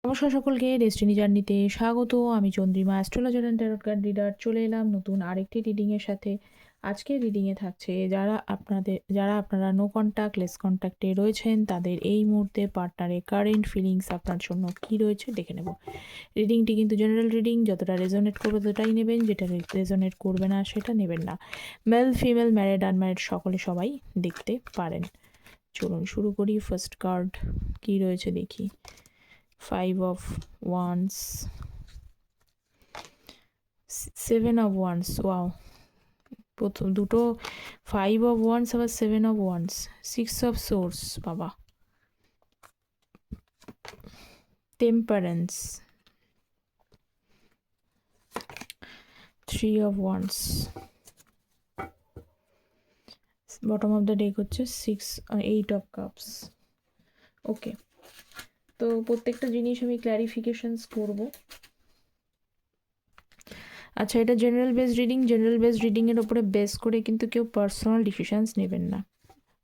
নমস্কার সকলকে, ডেস্টিনি জার্নিতে স্বাগত। আমি Chandrima, astrologer and tarot card reader, চলে এলাম নতুন আরেকটি রিডিংয়ের সাথে। আজকের রিডিংয়ে থাকছে যারা আপনারা নো কন্ট্যাক্ট লেস কন্ট্যাক্টে রয়েছেন, তাদের এই মুহূর্তে পার্টনারের কারেন্ট ফিলিংস আপনার জন্য কী রয়েছে দেখে নেব। রিডিংটি কিন্তু জেনারেল রিডিং, যতটা রেজোনেট করবে ততটাই নেবেন, যেটা রেজোনেট করবে না সেটা নেবেন না। মেল ফিমেল ম্যারিড আনম্যারিড সবাই দেখতে পারেন। চলুন শুরু করি। ফার্স্ট কার্ড কী রয়েছে দেখি। 5 of Wands, 7 of Wands, wow, প্রথম দুটো 5 of Wands আবার 7 of Wands, 6 of Swords, বাবা, Temperance, 3 of Wands, bottom of the deck হচ্ছে 8 of Cups। ওকে, তো প্রত্যেকটা জিনিস আমি ক্ল্যারিফিকেশনস করব। আচ্ছা, এটা জেনারেল বেসড রিডিংয়ের ওপরে বেস করে কিন্তু কেউ পার্সোনাল ডিসিশনস নেবেন না।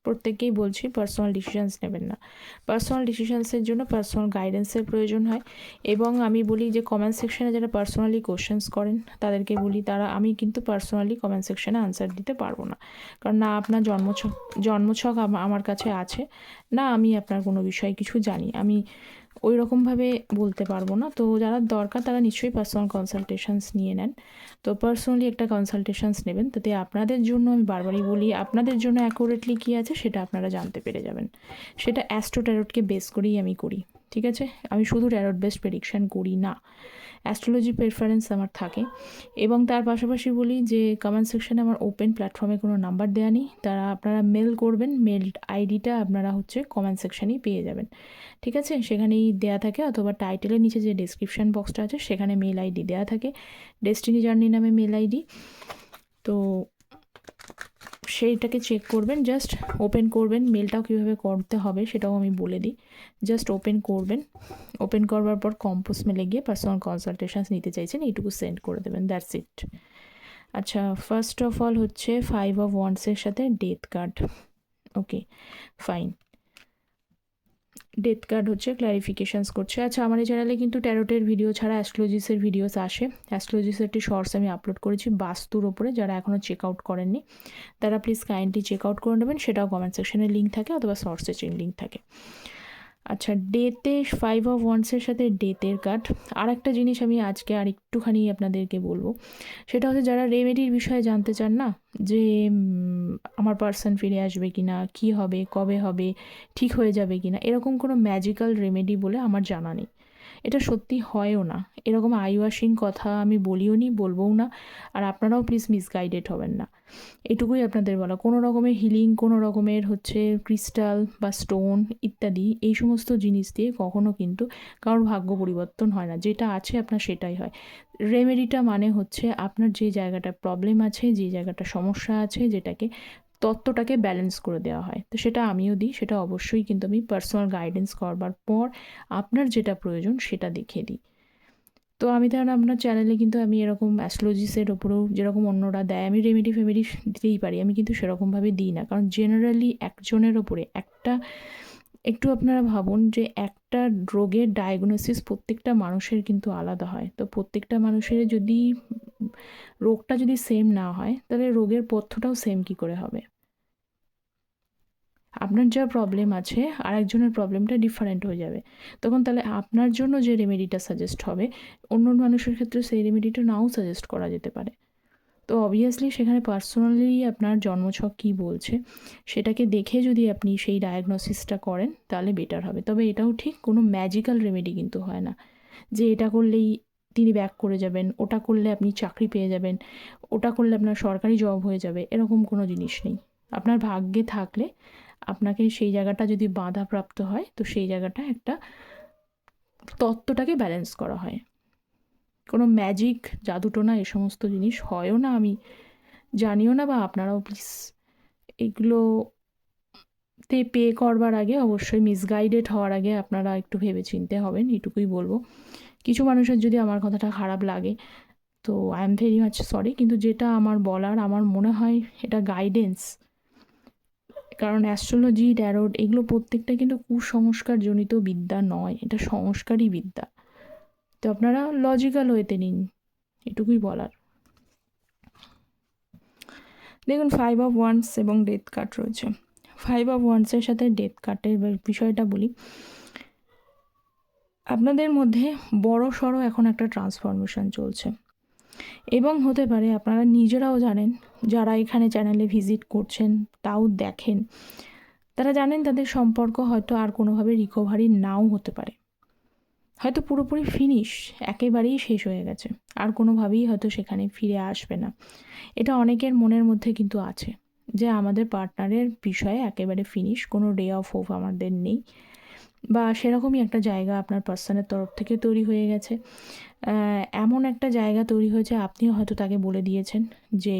প্রত্যেককেই বলছি, পার্সোনাল ডিসিশনস নেবেন না। পার্সোনাল ডিসিশনসের জন্য পার্সোনাল গাইডেন্সের প্রয়োজন হয়। এবং আমি বলি যে কমেন্ট সেকশনে যারা পার্সোনালি কোশ্চেন্স করেন তাদেরকে বলি, আমি কিন্তু পার্সোনালি কমেন্ট সেকশনে আনসার দিতে পারবো না। কারণ না আপনার জন্মছক আমার কাছে আছে, না আমি আপনার কোনো বিষয়ে কিছু জানি, আমি ওই রকমভাবে বলতে পারবো না। তো যারা দরকার তারা নিশ্চয়ই পার্সোনাল কনসালটেশনস নিয়ে নেন। তো পার্সোনালি একটা কনসালটেশনস নেবেন, তাতে আপনাদের জন্য, আমি বারবারই বলি, আপনাদের জন্য অ্যাকুরেটলি কী আছে সেটা আপনারা জানতে পেরে যাবেন। সেটা অ্যাস্ট্রো ট্যারটকে বেস করেই আমি করি, ঠিক আছে? আমি শুধু ট্যারট বেসড প্রেডিকশান করি না, অ্যাস্ট্রোলজি প্রেফারেন্স আমার থাকে। এবং তার পাশাপাশি বলি যে কমেন্ট সেকশানে আমার ওপেন প্ল্যাটফর্মে কোনো নাম্বার দেওয়া নেই, আপনারা মেল করবেন, মেল আইডিটা আপনারা কমেন্ট সেকশানেই পেয়ে যাবেন, ঠিক আছে? সেখানেই দেয়া থাকে, অথবা টাইটেলের নিচে যে ডেসক্রিপশান বক্সটা আছে সেখানে মেল আইডি দেওয়া থাকে, ডেস্টিনি জার্নি নামে মেল আইডি। তো সেইটাকে চেক করবেন, জাস্ট ওপেন করবেন। মেলটাও কীভাবে করতে হবে সেটাও আমি বলে দিই। জাস্ট ওপেন করবেন, ওপেন করবার পর কম্পোজ মেলে গিয়ে পার্সোনাল কনসালটেশনস নিতে চাইছেন এইটুকু সেন্ড করে দেবেন, দ্যাটস ইট। আচ্ছা, ফার্স্ট অফ অল হচ্ছে 5 of Wands-এর সাথে ডেথ কার্ড। ওকে, ফাইন। ডেথ কার্ড ক্ল্যারিফিকেশানস করছে। আচ্ছা, আমার এই চ্যানেলে কিন্তু ট্যারোটের ভিডিও ছাড়া অ্যাস্ট্রোলজিসের ভিডিওস আসে। অ্যাস্ট্রোলজিসের একটি শর্টস আমি আপলোড করেছি বাস্তুর ওপরে, যারা এখনও চেক আউট করেননি তারা প্লিজ কাইন্ডলি চেক আউট করে নেবেন। সেটাও কমেন্ট সেকশনে লিঙ্ক থাকে, অথবা শর্টসে লিঙ্ক থাকে। আচ্ছা, ডেতে 5 of Wands-এর সাথে ডেথের কার্ড। আর একটা জিনিস আমি আজকে আর একটুখানি আপনাদেরকে বলবো, সেটা হচ্ছে যারা রেমেডির বিষয়ে জানতে চান না, যে আমার পার্সন ফিরে আসবে কি না, কী হবে, কবে হবে, ঠিক হয়ে যাবে কি না, এরকম কোনো ম্যাজিক্যাল রেমেডি বলে আমার জানা নেই। এটা সত্যি হয়ও না, এরকম আইওয়াশিং কথা আমি বলিও নি, বলবও না। আর আপনারাও প্লিজ মিসগাইডেড হবেন না, এটুকুই আপনাদের বলা। কোনো রকমের হিলিং, কোনো রকমের ক্রিস্টাল বা স্টোন ইত্যাদি এই সমস্ত জিনিস দিয়ে কখনো কিন্তু কারোর ভাগ্য পরিবর্তন হয় না। যেটা আছে আপনার সেটাই হয়। রেমেডিটা মানে আপনার যে জায়গাটা প্রবলেম আছে, যে জায়গাটা সমস্যা আছে, যেটাকে তত্ত্বটাকে ব্যালেন্স করে দেওয়া হয়। তো সেটা আমিও দিই, সেটা অবশ্যই কিন্তু আমি পার্সোনাল গাইডেন্স করবার পর আপনার যেটা প্রয়োজন সেটা দেখিয়ে দিই। তো আমি তাহলে আপনার চ্যানেলে কিন্তু আমি এরকম অ্যাস্ট্রোলজিসের ওপরেও যেরকম অন্যরা দেয়, আমি রেমেডি দিতেই পারি, আমি কিন্তু সেরকমভাবে দিই না। কারণ জেনারেলি একজনের ওপরে একটু আপনারা ভাবুন যে একটা রোগের ডায়াগনোসিস প্রত্যেকটা মানুষের কিন্তু আলাদা হয়। তো প্রত্যেকটা মানুষের যদি রোগটা যদি সেম না হয়, তাহলে রোগের পথ্যটাও সেম কী করে হবে? আপনার যা প্রবলেম আছে আর একজনের প্রবলেমটা ডিফারেন্ট হয়ে যাবে। তখন তাহলে আপনার জন্য যে রেমেডিটা সাজেস্ট হবে, অন্য মানুষের ক্ষেত্রে সেই রেমেডিটা নাও সাজেস্ট করা যেতে পারে। তো অবভিয়াসলি সেখানে পার্সোনালি আপনার জন্মছক কী বলছে সেটাকে দেখে যদি আপনি সেই ডায়াগনোসিসটা করেন তাহলে বেটার হবে। তবে এটাও ঠিক, কোনো ম্যাজিক্যাল রেমেডি কিন্তু হয় না যে এটা করলেই তিনি ব্যাক করে যাবেন, ওটা করলে আপনি চাকরি পেয়ে যাবেন, ওটা করলে আপনার সরকারি জব হয়ে যাবে, এরকম কোনো জিনিস নেই। আপনার ভাগ্যে থাকলে আপনাকে সেই জায়গাটা যদি বাধাপ্রাপ্ত হয়, তো সেই জায়গাটা একটা তত্ত্বটাকে ব্যালেন্স করা হয়। কোনো ম্যাজিক, জাদুটোনা এ সমস্ত জিনিস হয়ও না, আমি জানিও না, বা আপনারাও প্লিজ এগুলোতে পে করবার আগে, অবশ্যই মিসগাইডেড হওয়ার আগে আপনারা একটু ভেবে চিনতে হবেন, এটুকুই বলবো। কিছু মানুষের যদি আমার কথাটা খারাপ লাগে তো I am very much sorry, কিন্তু যেটা আমার বলার, আমার মনে হয় এটা গাইডেন্স, কারণ অ্যাস্ট্রোলজি, ট্যারোট এগুলো প্রত্যেকটা কিন্তু কুসংস্কারজনিত বিদ্যা নয়, এটা সংস্কারই বিদ্যা। তো আপনারা লজিক্যাল ওয়েতে নিন, এটুকুই বলার। দেখুন 5 অফ ওয়ান্ডস এবং ডেথ কার্ড রয়েছে। 5 অফ ওয়ান্ডসের সাথে ডেথ কার্ডের বিষয়টা বলি, আপনাদের মধ্যে বড় সড়ো এখন একটা ট্রান্সফরমেশন চলছে, এবং হতে পারে আপনারা নিজেরাও জানেন, যারা এখানে চ্যানেলে ভিজিট করছেন তাও দেখেন, তারা জানেন তাদের সম্পর্ক হয়তো আর কোনোভাবে রিকভারি নাও হতে পারে, হয়তো পুরোপুরি ফিনিশ, একেবারেই শেষ হয়ে গেছে, আর কোনোভাবেই হয়তো সেখানে ফিরে আসবে না। এটা অনেকের মনের মধ্যে কিন্তু আছে যে আমাদের পার্টনারের বিষয়ে একেবারে ফিনিশ, কোনো রে অফ হোপ আমাদের নেই, বা সেরকমই একটা জায়গা আপনার পার্সনের তরফ থেকে তৈরি হয়ে গেছে। এমন একটা জায়গা তৈরি হয়েছে, আপনিও হয়তো তাকে বলে দিয়েছেন যে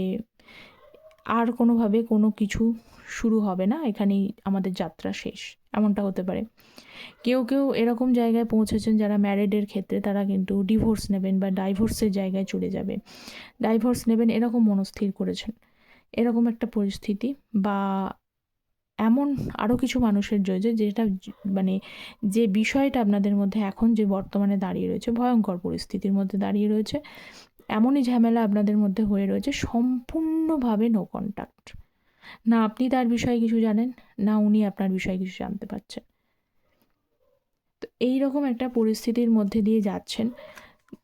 আর কোনোভাবে কোনো কিছু শুরু হবে না, এখানেই আমাদের যাত্রা শেষ, এমনটা হতে পারে। কেউ কেউ এরকম জায়গায় পৌঁছেছেন যারা ম্যারিডের ক্ষেত্রে, তারা কিন্তু ডিভোর্স নেবেন বা ডাইভোর্সের জায়গায় চলে যাবে, ডাইভোর্স নেবেন এরকম মনস্থির করেছেন, এরকম একটা পরিস্থিতি। বা এমন আরও কিছু মানুষের রয়েছে যেটা মানে যে বিষয়টা আপনাদের মধ্যে এখন যে বর্তমানে দাঁড়িয়ে রয়েছে, ভয়ঙ্কর পরিস্থিতির মধ্যে দাঁড়িয়ে রয়েছে, এমনই ঝামেলা আপনাদের মধ্যে হয়ে রয়েছে, সম্পূর্ণভাবে নো কন্ট্যাক্ট, না আপনি তার বিষয়ে কিছু জানেন, না উনি আপনার বিষয়ে কিছু জানতে পারছেন। তো এইরকম একটা পরিস্থিতির মধ্যে দিয়ে যাচ্ছেন,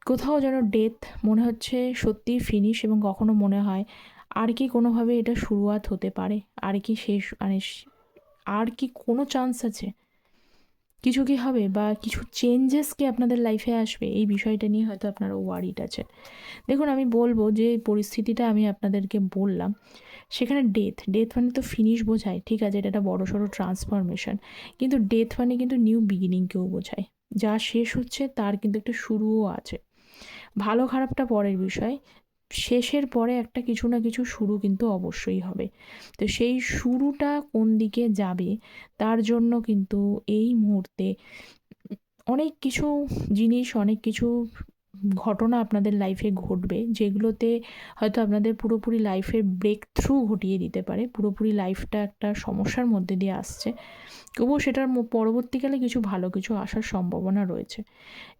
কোথাও যেন ডেথ মনে হচ্ছে সত্যিই ফিনিশ, এবং কখনো মনে হয় আর কি কোনোভাবে এটা শুরুয়াত হতে পারে, আর কি শেষ, মানে আর কি কোনো চান্স আছে, কিছু কি হবে, বা কিছু চেঞ্জেস কি আপনাদের লাইফে আসবে, এই বিষয়টা নিয়ে হয়তো আপনারা ওয়ারিড আছেন। দেখুন আমি বলবো যে পরিস্থিতিটা আমি আপনাদেরকে বললাম, সেখানে ডেথ মানে তো ফিনিশ বোঝায়, ঠিক আছে, এটা একটা বড় সড়ো ট্রান্সফরমেশন, কিন্তু ডেথ মানে কিন্তু নিউ বিগিনিংকেও বোঝায়, যা শেষ হচ্ছে তার কিন্তু একটা শুরুও আছে। ভালো খারাপটা পরের বিষয়, শেষের পরে একটা কিছু না কিছু শুরু কিন্তু অবশ্যই হবে। তো সেই শুরুটা কোন দিকে যাবে, তার জন্য কিন্তু এই মুহূর্তে অনেক কিছু জিনিস, অনেক কিছু ঘটনা আপনাদের লাইফে ঘটবে, যেগুলোতে হয়তো আপনাদের পুরোপুরি লাইফের ব্রেক থ্রু ঘটিয়ে দিতে পারে, পুরোপুরি লাইফটা একটা সমস্যার মধ্যে দিয়ে আসছে, তবুও সেটার পরবর্তীকালে কিছু ভালো কিছু আসার সম্ভাবনা রয়েছে।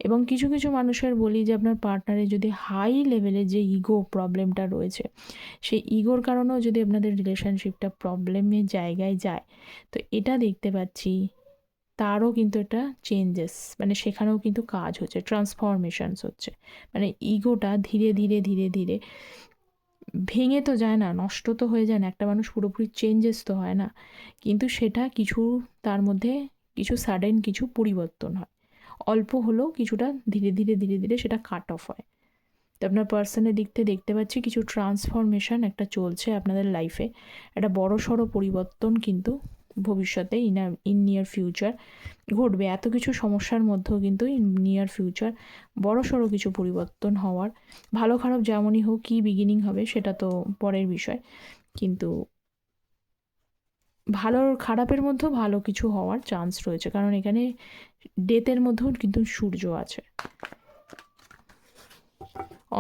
এবং কিছু কিছু মানুষের বলি যে আপনার পার্টনারের যদি হাই লেভেলে যে ইগো প্রবলেমটা রয়েছে, সেই ইগোর কারণেও যদি আপনাদের রিলেশনশিপটা প্রবলেমের জায়গায় যায়, তো এটা দেখতে পাচ্ছি তারও কিন্তু একটা চেঞ্জেস, মানে সেখানেও কিন্তু কাজ হচ্ছে, ট্রান্সফরমেশনস হচ্ছে, মানে ইগোটা ধীরে ধীরে ধীরে ধীরে ভেঙে তো যায় না, নষ্ট তো হয়ে যায় না, একটা মানুষ পুরোপুরি চেঞ্জেস তো হয় না, কিন্তু সেটা কিছু তার মধ্যে কিছু সাডেন কিছু পরিবর্তন হয়, অল্প হলেও কিছুটা ধীরে ধীরে ধীরে ধীরে সেটা কাট অফ হয়। তো আপনার পার্সনের দিক থেকে দেখতে পাচ্ছি কিছু ট্রান্সফরমেশন একটা চলছে আপনাদের লাইফে, একটা বড় সড়ো পরিবর্তন কিন্তু ভবিষ্যতে ইন নিয়ার ফিউচার ঘটবে। এত কিছু সমস্যার মধ্যেও কিন্তু ইন নিয়ার ফিউচার বড় সড়ো কিছু পরিবর্তন হওয়ার, ভালো খারাপ যেমনই হোক, কী বিগিনিং হবে সেটা তো পরের বিষয়, কিন্তু ভালো খারাপের মধ্যেও ভালো কিছু হওয়ার চান্স রয়েছে, কারণ এখানে ডেথের মধ্যেও কিন্তু সূর্য আছে,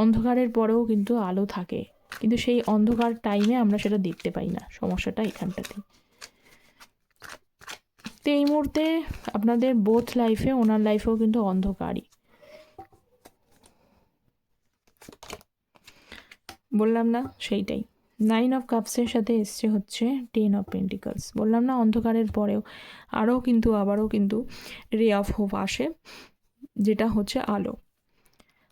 অন্ধকারের পরেও কিন্তু আলো থাকে, কিন্তু সেই অন্ধকার টাইমে আমরা সেটা দেখতে পাই না, সমস্যাটা এখানটাতেই। তো এই মুহূর্তে আপনাদের বোথ লাইফে, ওনার লাইফেও কিন্তু অন্ধকারই, বললাম না সেইটাই। 9 অফ কাপসের সাথে এসছে হচ্ছে 10 অফ পেন্টিকলস, বললাম না অন্ধকারের পরেও আবারও কিন্তু রে অফ হোপ আসে, যেটা হচ্ছে আলো।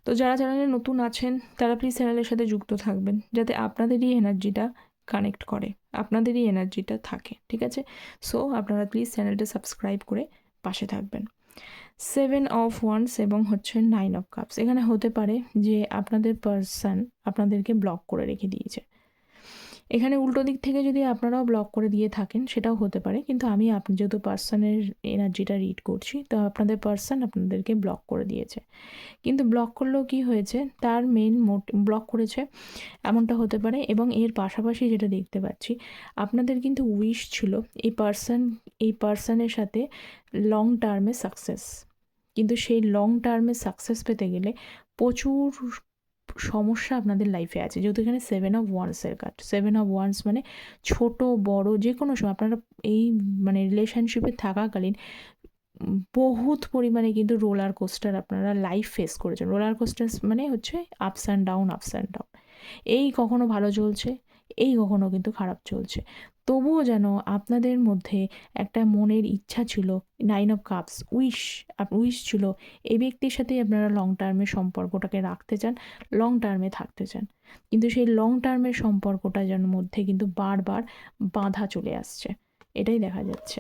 তো যারা চ্যানেলে নতুন আছেন তারা প্লিজ চ্যানেলের সাথে যুক্ত থাকবেন, যাতে আপনাদেরই এনার্জিটা কানেক্ট করে, আপনাদেরই এনার্জিটা থাকে, ঠিক আছে। সো আপনারা প্লিজ চ্যানেলটা সাবস্ক্রাইব করে পাশে থাকবেন। 7 অফ ওয়ান্ডস এবং হচ্ছে 9 অফ কাপস, এখানে হতে পারে যে আপনাদের পার্সন আপনাদেরকে ব্লক করে রেখে দিয়েছে, এখানে উল্টো দিক থেকে যদি আপনারাও ব্লক করে দিয়ে থাকেন সেটাও হতে পারে, কিন্তু আমি আপনি যেহেতু পার্সনের এনার্জিটা রিড করছি, তো আপনাদের পার্সন আপনাদেরকে ব্লক করে দিয়েছে, কিন্তু ব্লক করলেও কি হয়েছে, তার মেন ব্লক করেছে এমনটা হতে পারে। এবং এর পাশাপাশি যেটা দেখতে পাচ্ছি, আপনাদের কিন্তু উইশ ছিল এই পার্সনের সাথে লং টার্মে সাকসেস, কিন্তু সেই লং টার্মে সাকসেস পেতে গেলে প্রচুর সমস্যা আপনাদের লাইফে আছে, যেহেতু এখানে 7 অফ ওয়ান্সের কার্ড। 7 অফ ওয়ান্স মানে ছোট বড় যে কোনো সময় আপনারা এই মানে রিলেশনশিপে থাকাকালীন বহুত পরিমাণে কিন্তু রোলার কোস্টার আপনারা লাইফ ফেস করেছেন। রোলার কোস্টার মানে হচ্ছে ups and down, ups and down. এই কখনো ভালো চলছে, এই কখনো কিন্তু খারাপ চলছে। তবুও যেন আপনাদের মধ্যে একটা মনের ইচ্ছা ছিল, 9 অফ কাপস, উইশ ছিল এই ব্যক্তির সাথেই আপনারা লং টার্মে সম্পর্কটাকে রাখতে চান, লং টার্মে থাকতে চান। কিন্তু সেই লং টার্মের সম্পর্কটা যেন মধ্যে কিন্তু বারবার বাধা চলে আসছে, এটাই দেখা যাচ্ছে।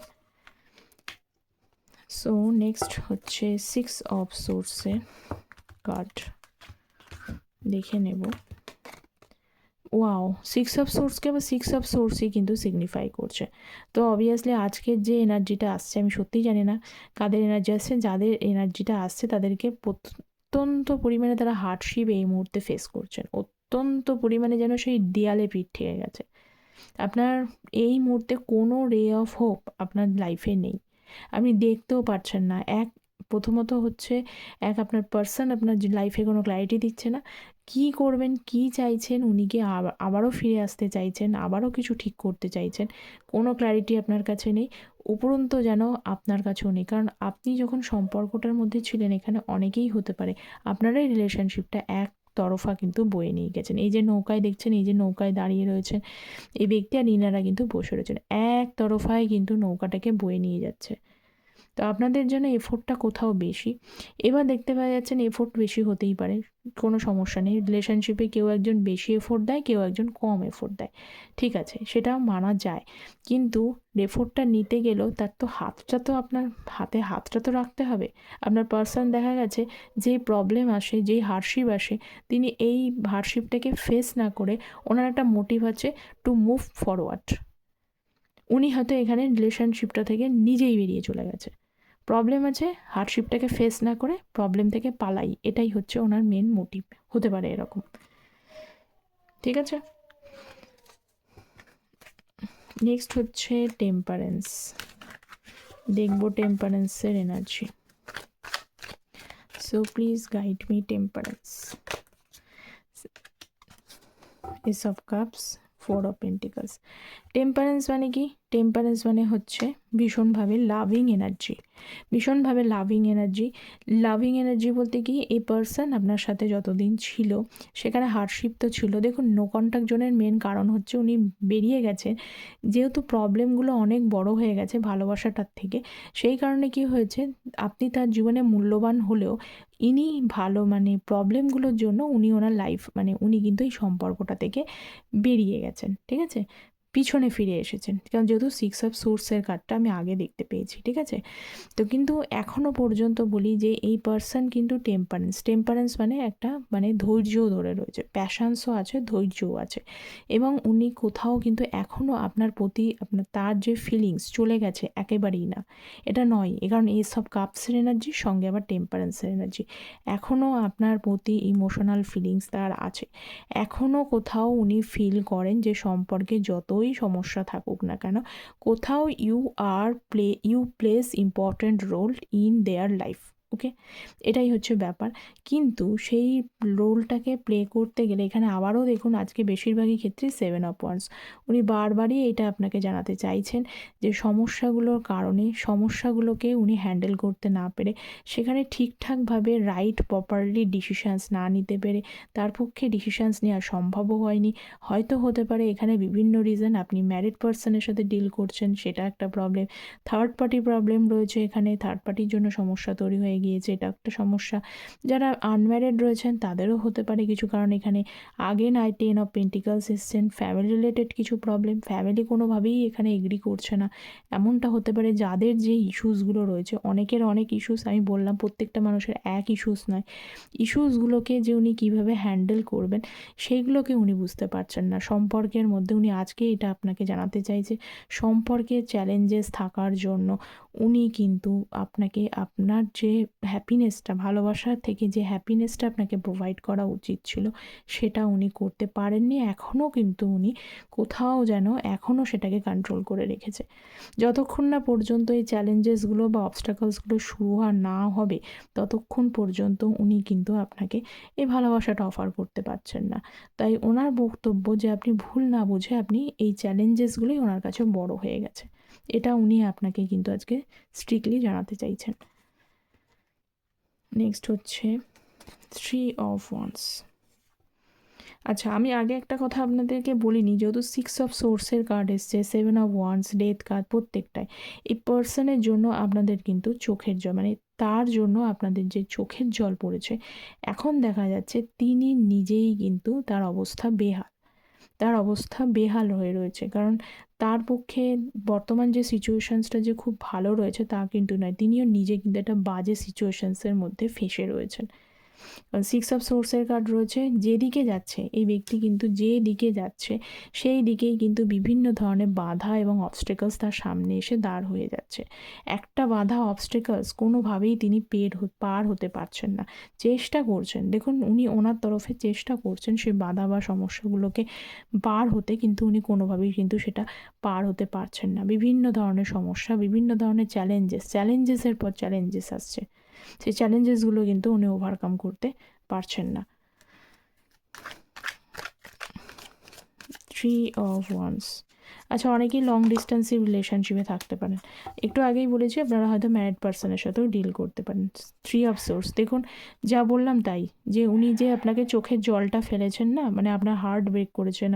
সো নেক্সট হচ্ছে 6 অফ সোর্সের কার্ড দেখে নেব। ওয়াও, 6 অফ সোর্সকে আবার 6 অফ সোর্সই কিন্তু সিগনিফাই করছে। তো অবভিয়াসলি আজকের যে এনার্জিটা আসছে, আমি সত্যিই জানি না কাদের এনার্জি আসছে, যাদের এনার্জিটা আসছে তাদেরকে অত্যন্ত পরিমাণে তারা হার্ডশিপ এই মুহূর্তে ফেস করছেন, অত্যন্ত পরিমাণে যেন সেই দেয়ালে পিঠ ঠেকে গেছে। আপনার এই মুহূর্তে কোনো রে অফ হোপ আপনার লাইফে নেই, আপনি দেখতেও পারছেন না। প্রথমত হচ্ছে আপনার পার্সন আপনার লাইফে কোনো ক্ল্যারিটি দিচ্ছে না, কি করবেন, কি চাইছেন, উনি কি আবারও ফিরে আসতে চাইছেন, আবারও কিছু ঠিক করতে চাইছেন, কোনো ক্ল্যারিটি আপনার কাছে নেই। উপরন্ত যেন আপনার কাছেও নেই, কারণ আপনি যখন সম্পর্কটার মধ্যে ছিলেন, এখানে অনেকেই হতে পারে আপনারাই রিলেশনশিপটা তরফা কিন্তু বয়ে নিয়ে গেছেন। এই যে নৌকায় দেখছেন, এই যে নৌকায় দাঁড়িয়ে রয়েছেন এই ব্যক্তি, আর ইনারা কিন্তু বসে রয়েছেন, তরফায় কিন্তু নৌকাটাকে বয়ে নিয়ে যাচ্ছে। তো আপনাদের জন্য এফোর্টটা কোথাও বেশি। এবার দেখতে পাওয়া যাচ্ছেন এফোর্ট বেশি হতেই পারে, কোনো সমস্যা নেই। রিলেশনশিপে কেউ একজন বেশি এফোর্ট দেয়, কেউ একজন কম এফোর্ট দেয়, ঠিক আছে, সেটাও মানা যায়। কিন্তু এফোর্টটা নিতে গেলেও তার তো হাতটা তো আপনার হাতটা তো রাখতে হবে। আপনার পার্সন দেখা গেছে যেই প্রবলেম আসে, যেই হার্ডশিপ আসে, তিনি এই হার্ডশিপটাকে ফেস না করে ওনার একটা মোটিভ আছে টু মুভ ফরওয়ার্ড। উনি হয়তো এখানে রিলেশনশিপটা থেকে নিজেই বেরিয়ে চলে গেছে। প্রবলেম আছে, হার্ডশিপটাকে ফেস না করে প্রবলেম থেকে পালাই, এটাই হচ্ছে ওনার মেন মোটিভ, হতে পারে এরকম, ঠিক আছে। নেক্সট হচ্ছে টেম্পারেন্স, দেখব টেম্পারেন্সের energy. So please guide me temperance. Ace of cups, 4 of pentacles. Temperance মানে কি? টেম্পারেন্স মানে হচ্ছে ভীষণভাবে লাভিং এনার্জি, ভীষণভাবে লাভিং এনার্জি। লাভিং এনার্জি বলতে কি, এই পার্সন আপনার সাথে যতদিন ছিল সেখানে হার্ডশিপ তো ছিল। দেখুন, নো কন্ট্যাক্ট জোনের মেন কারণ হচ্ছে উনি বেরিয়ে গেছেন, যেহেতু প্রবলেমগুলো অনেক বড় হয়ে গেছে ভালোবাসাটার থেকে। সেই কারণে কি হয়েছে, আপনি তার জীবনে মূল্যবান হলেও ইনি ভালো মানে প্রবলেমগুলোর জন্য উনি ওনার লাইফ মানে উনি কিন্তু এই সম্পর্কটা থেকে বেরিয়ে গেছেন, ঠিক আছে, পিছনে ফিরে এসেছেন। কারণ যেহেতু 6 অফ সোর্সের কার্ডটা আমি আগে দেখতে পেয়েছি, ঠিক আছে। তো কিন্তু এখনও পর্যন্ত বলি যে এই পার্সন কিন্তু টেম্পারেন্স মানে একটা মানে ধৈর্য ধরে রয়েছে, প্যাশান্সও আছে, ধৈর্যও আছে, এবং উনি কোথাও কিন্তু এখনও আপনার প্রতি তার যে ফিলিংস চলে গেছে একেবারেই না, এটা নয়। কারণ এই সব কাপসের এনার্জির সঙ্গে আবার টেম্পারেন্সের এনার্জি, এখনও আপনার প্রতি ইমোশনাল ফিলিংস তার আছে। এখনও কোথাও উনি ফিল করেন যে সম্পর্কে যতই সমস্যা থাকুক না কেন, কোথাও you place important role in their life, okay, এটাই হচ্ছে ব্যাপার। কিন্তু সেই রোলটাকে প্লে করতে গেলে এখানে আবারও দেখুন, আজকে বেশিরভাগই ক্ষেত্রে 7 অফ ওয়ান্স, উনি বারবারই এটা আপনাকে জানাতে চাইছেন যে সমস্যাগুলোর কারণে সমস্যাগুলোকে উনি হ্যান্ডেল করতে না পেরে, সেখানে ঠিকঠাকভাবে প্রপারলি ডিসিশানস না নিতে পেরে, তার পক্ষে ডিসিশানস নেওয়া সম্ভবও হয়নি। হয়তো হতে পারে এখানে বিভিন্ন রিজন, আপনি ম্যারিড পার্সনের সাথে ডিল করছেন, সেটা একটা প্রবলেম। থার্ড পার্টি প্রবলেম রয়েছে এখানে, থার্ড পার্টির জন্য সমস্যা তৈরি হয়ে গিয়েছে, এটা একটা সমস্যা। যারা আনম্যারিড রয়েছেন তাদেরও হতে পারে কিছু কারণ। এখানে আগে 10 অফ পেন্টিকলস এসছেন, ফ্যামিলি রিলেটেড কিছু প্রবলেম, ফ্যামিলি কোনোভাবেই এখানে এগ্রি করছে না, এমনটা হতে পারে। যাদের যে ইস্যুসগুলো রয়েছে, অনেকের অনেক ইস্যুস, আমি বললাম প্রত্যেকটা মানুষের এক ইস্যুস নয়, ইস্যুসগুলোকে যে উনি কীভাবে হ্যান্ডেল করবেন সেইগুলোকে উনি বুঝতে পারছেন না। সম্পর্কের মধ্যে উনি আজকে এটা আপনাকে জানাতে চাইছে, সম্পর্কে চ্যালেঞ্জেস থাকার জন্য উনি কিন্তু আপনাকে আপনার যে হ্যাপিনেসটা, ভালোবাসা থেকে যে হ্যাপিনেসটা আপনাকে প্রোভাইড করা উচিত ছিল সেটা উনি করতে পারেননি। এখনও কিন্তু উনি কোথাও যেন এখনও সেটাকে কন্ট্রোল করে রেখেছে। যতক্ষণ না পর্যন্ত এই চ্যালেঞ্জেসগুলো বা অবস্টাকলসগুলো শুরু না হবে ততক্ষণ পর্যন্ত উনি কিন্তু আপনাকে এই ভালোবাসাটা অফার করতে পারছেন না। তাই ওনার বক্তব্য যে আপনি ভুল না বুঝে আপনি এই চ্যালেঞ্জেসগুলোই ওনার কাছে বড় হয়ে গেছে, এটা উনি আপনাকে কিন্তু আজকে স্ট্রিক্টলি জানাতে চাইছেন। নেক্সট হচ্ছে 3 অফ ওয়ান্স। আচ্ছা, আমি আগে একটা কথা আপনাদেরকে বলিনি, যেহেতু 6 অফ সোর্সের কার্ড এসছে, 7 অফ ওয়ান্স, ডেথ কার্ড, প্রত্যেকটাই এই পার্সনের জন্য আপনাদের কিন্তু চোখের জল, মানে তার জন্য আপনাদের যে চোখের জল পড়েছে, এখন দেখা যাচ্ছে তিনি নিজেই কিন্তু তার অবস্থা বেহাল। তার অবস্থা বেহাল হয়ে রয়েছে, কারণ তার পক্ষে বর্তমান যে সিচুয়েশানসটা যে খুব ভালো রয়েছে তা কিন্তু নয়। তিনিও নিজে কিন্তু একটা বাজে সিচুয়েশানসের মধ্যে ফেঁসে রয়েছেন। 6 অফ সোর্সের কার্ড রয়েছে, যেদিকে যাচ্ছে এই ব্যক্তি কিন্তু যে দিকে যাচ্ছে সেই দিকেই কিন্তু বিভিন্ন ধরনের বাধা এবং অবস্টেকলস তার সামনে এসে দাঁড় হয়ে যাচ্ছে। একটা বাধা অবস্টেকলস কোনোভাবেই তিনি পার হতে পারছেন না, চেষ্টা করছেন, দেখুন উনি ওনার তরফে চেষ্টা করছেন সেই বাধা বা সমস্যাগুলোকে পার হতে, কিন্তু উনি কোনোভাবেই কিন্তু সেটা পার হতে পারছেন না। বিভিন্ন ধরনের সমস্যা, বিভিন্ন ধরনের চ্যালেঞ্জেসের পর চ্যালেঞ্জেস আসছে, সেই চ্যালেঞ্জেসগুলো কিন্তু উনি ওভারকাম করতে পারছেন না। 3 অফ ওয়ান্স। আচ্ছা, অনেকেই লং ডিস্টেন্সিভ রিলেশনশিপে থাকতে পারেন। একটু আগেই বলেছি আপনারা হয়তো ম্যারিড পার্সনের সাথেও ডিল করতে পারেন। 3 অফ সোর্স, দেখুন যা বললাম তাই, যে উনি যে আপনাকে চোখের জলটা ফেলেছেন না, মানে আপনার হার্ট ব্রেক করেছেন,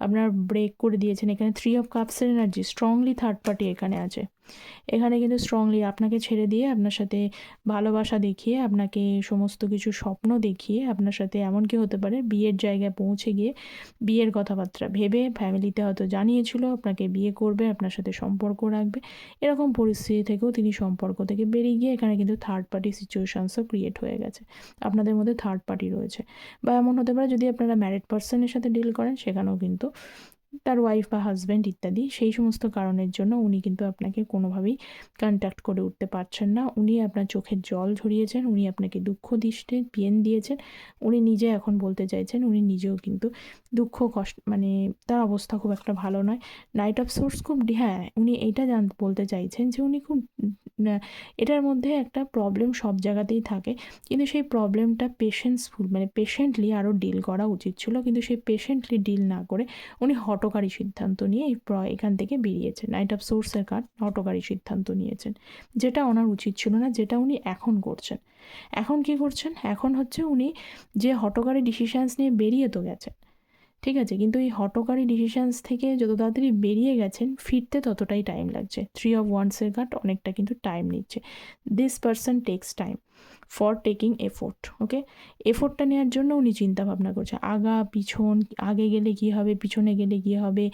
আপনার ব্রেক করে দিয়েছেন। এখানে 3 অফ কাপসের এনার্জি, স্ট্রংলি থার্ড পার্টি এখানে আছে। এখানে কিন্তু স্ট্রংলি আপনাকে ছেড়ে দিয়ে আপনার সাথে ভালোবাসা দেখিয়ে, আপনাকে সমস্ত কিছু স্বপ্ন দেখিয়ে আপনার সাথে এমনকি হতে পারে বিয়ের জায়গায় পৌঁছে গিয়ে বিয়ের কথাবার্তা ভেবে ফ্যামিলিতে হয়তো জানিয়েছিল আপনাকে বিয়ে করবে, আপনার সাথে সম্পর্ক রাখবে। এরকম পরিস্থিতি থেকেও তিনি সম্পর্ক থেকে বেরিয়ে গিয়ে এখানে কিন্তু থার্ড পার্টি সিচুয়েশানসও ক্রিয়েট হয়ে গেছে, আপনাদের মধ্যে থার্ড পার্টি রয়েছে। বা এমন হতে পারে যদি আপনারা ম্যারিড পার্সনের সাথে ডিল করেন, সেখানেও কিন্তু তার ওয়াইফ বা হাজব্যান্ড ইত্যাদি, সেই সমস্ত কারণের জন্য উনি কিন্তু আপনাকে কোনোভাবেই কন্ট্যাক্ট করে উঠতে পারছেন না। উনি আপনার চোখের জল ঝরিয়েছেন, উনি আপনাকে দুঃখ দিয়েছেন, পেন দিয়েছেন। উনি নিজে এখন বলতে চাইছেন উনি নিজেও কিন্তু দুঃখ কষ্ট, মানে তার অবস্থা খুব একটা ভালো নয়। নাইট অফ সোর্স খুব, হ্যাঁ উনি এইটা বলতে চাইছেন যে উনি খুব এটার মধ্যে একটা প্রবলেম সব জায়গাতেই থাকে, কিন্তু সেই প্রবলেমটা পেশেন্সফুল, মানে পেশেন্টলি আরও ডিল করা উচিত ছিল, কিন্তু সেই পেশেন্টলি ডিল না করে উনি হঠকারী সিদ্ধান্ত নিয়ে এখান থেকে বেরিয়েছেন। নাইট অফ সোর্সের কার্ড হঠকারী সিদ্ধান্ত নিয়েছেন, যেটা ওনার উচিত ছিল না, যেটা উনি এখন করছেন। এখন কি করছেন? এখন হচ্ছে উনি যে হঠকারী ডিসিশানস নিয়ে বেরিয়ে তো গেছেন, ঠিক আছে, কিন্তু এই হঠকারী ডিসিশানস থেকে যত তাড়াতাড়ি বেরিয়ে গেছেন ফিরতে ততটাই টাইম লাগছে। 3 অফ ওয়ান্সের কার্ড অনেকটা কিন্তু টাইম নিচ্ছে। This person takes time for taking effort. Okay, এফোর্টটা নেওয়ার জন্য উনি চিন্তা ভাবনা করছে, পিছন, আগে গেলে কী হবে, পিছনে গেলে কী হবে,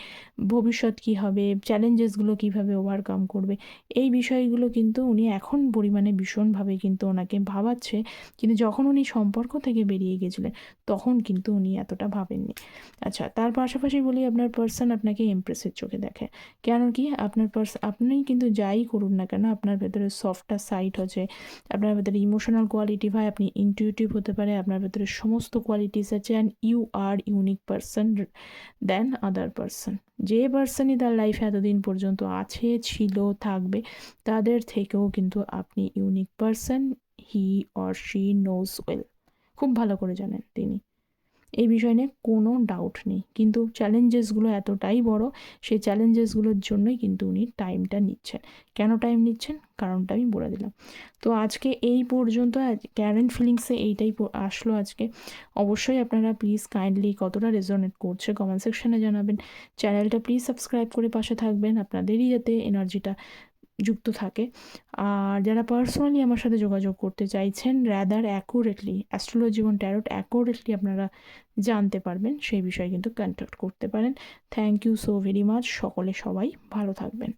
ভবিষ্যৎ কী হবে, চ্যালেঞ্জেসগুলো কীভাবে ওভারকাম করবে, এই বিষয়গুলো কিন্তু উনি এখন পরিমাণে ভীষণভাবে কিন্তু ওনাকে ভাবাচ্ছে। কিন্তু যখন উনি সম্পর্ক থেকে বেরিয়ে গেছিলেন তখন কিন্তু উনি এতটা ভাবেননি। আচ্ছা, তার পাশাপাশি বলি আপনার পার্সন আপনাকে এমপ্রেসের চোখে দেখে। কেন কি, আপনার আপনি কিন্তু যাই করুন না কেন আপনার ভেতরে সফটটা সাইড হচ্ছে, আপনার ভেতরে ইমোশনাল কোয়ালিটি হয়, আপনি ইনটিউটিভ হতে পারে, আপনার ভেতরে সমস্ত কোয়ালিটিস আছে, and you are unique person than other person. যে পার্সনই তার লাইফে এতদিন পর্যন্ত আছে, ছিল, থাকবে, তাদের থেকেও কিন্তু আপনি unique person. He or she knows well, খুব ভালো করে জানেন তিনি, এই বিষয় নিয়ে কোনো ডাউট নেই। কিন্তু চ্যালেঞ্জেসগুলো এতটাই বড়, সেই চ্যালেঞ্জেসগুলোর জন্যই কিন্তু উনি টাইমটা নিচ্ছেন। কেন টাইম নিচ্ছেন কারণটা আমি বলে দিলাম। তো আজকে এই পর্যন্ত, কারেন্ট ফিলিংসে এইটাই আসলো আজকে। অবশ্যই আপনারা প্লিজ কাইন্ডলি কতটা রেজোনেট করছে কমেন্ট সেকশানে জানাবেন। চ্যানেলটা প্লিজ সাবস্ক্রাইব করে পাশে থাকবেন, আপনাদেরই যাতে এনার্জিটা যুক্ত থাকে। আর যারা পার্সোনালি আমার সাথে যোগাযোগ করতে চাইছেন, র্যাদার অ্যাকুরেটলি অ্যাস্ট্রোলজি এবং ট্যারোট অ্যাকুরেটলি আপনারা জানতে পারবেন, সেই বিষয়ে কিন্তু কন্ট্যাক্ট করতে পারেন। Thank you so very much. সকলে সবাই ভালো থাকবেন।